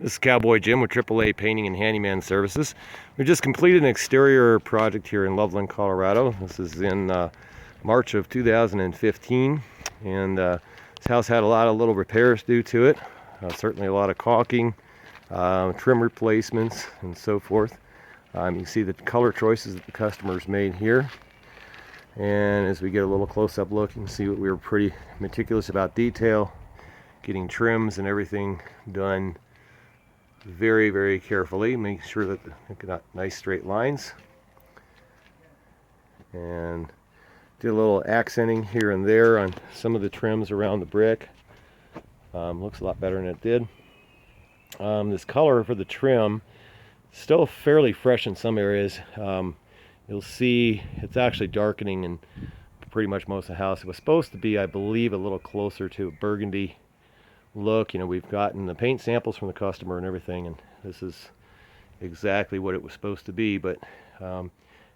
This is Cowboy Jim with AAA Painting and Handyman Services. We just completed an exterior project here in Loveland, Colorado. This is in March of 2015, and this house had a lot of little repairs due to it. Certainly a lot of caulking, trim replacements, and so forth. You can see the color choices that the customers made here. And as we get a little close-up look, you can see what we were pretty meticulous about detail, getting trims and everything done very, very carefully. Make sure that they've got nice straight lines, and did a little accenting here and there on some of the trims around the brick. Looks a lot better than it did. This color for the trim still fairly fresh in some areas. You'll see it's actually darkening in pretty much most of the house. It was supposed to be, I believe, a little closer to a burgundy look. You know, we've gotten the paint samples from the customer and everything, and this is exactly what it was supposed to be. But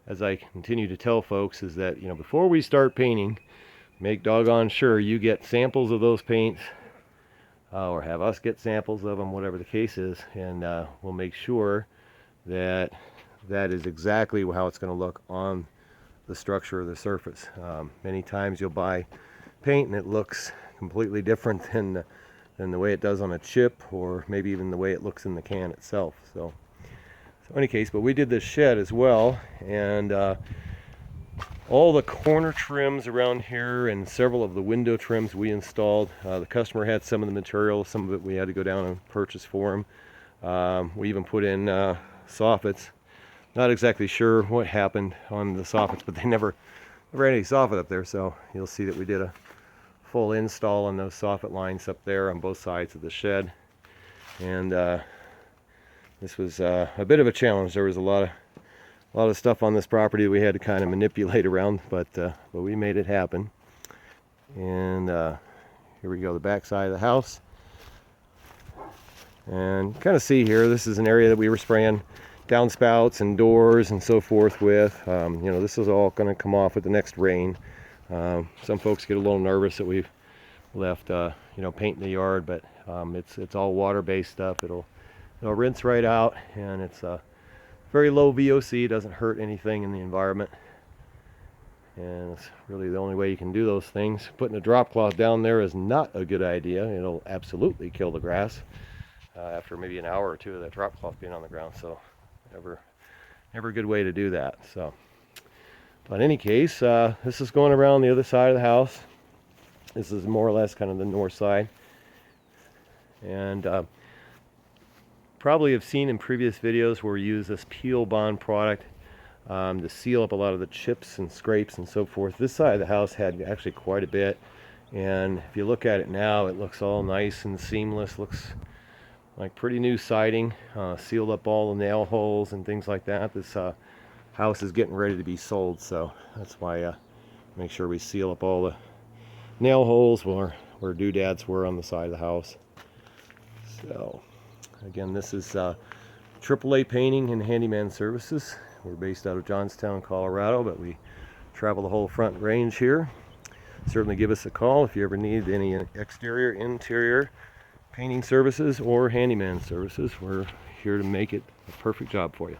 as I continue to tell folks, is that, you know, before we start painting, make doggone sure you get samples of those paints, or have us get samples of them, whatever the case is, and we'll make sure that that is exactly how it's going to look on the structure of the surface. Many times you'll buy paint and it looks completely different than the way it does on a chip, or maybe even the way it looks in the can itself. So in any case, but we did this shed as well, and all the corner trims around here and several of the window trims we installed. The customer had some of the material, some of it we had to go down and purchase for him. We even put in soffits. Not exactly sure what happened on the soffits, but they never had any soffit up there, so you'll see that we did a full install on those soffit lines up there on both sides of the shed. And this was a bit of a challenge. There was a lot of stuff on this property we had to kind of manipulate around, but we made it happen. And here we go, the back side of the house. And kind of see here, this is an area that we were spraying downspouts and doors and so forth with. You know, this is all going to come off with the next rain. Some folks get a little nervous that we've left you know, paint in the yard, but it's all water-based stuff. It'll rinse right out, and it's very low VOC. It doesn't hurt anything in the environment, and it's really the only way you can do those things. Putting a drop cloth down there is not a good idea. It'll absolutely kill the grass after maybe an hour or two of that drop cloth being on the ground. So never a good way to do that. So, but in any case, this is going around the other side of the house. This is more or less kind of the north side, and probably have seen in previous videos where we use this peel bond product to seal up a lot of the chips and scrapes and so forth. This side of the house had actually quite a bit, and if you look at it now, it looks all nice and seamless. Looks like pretty new siding, sealed up all the nail holes and things like that. This house is getting ready to be sold, so that's why make sure we seal up all the nail holes where doodads were on the side of the house. So again, this is AAA Painting and Handyman Services. We're based out of Johnstown, Colorado, but we travel the whole Front Range here. Certainly give us a call if you ever need any exterior, interior painting services or handyman services. We're here to make it a perfect job for you.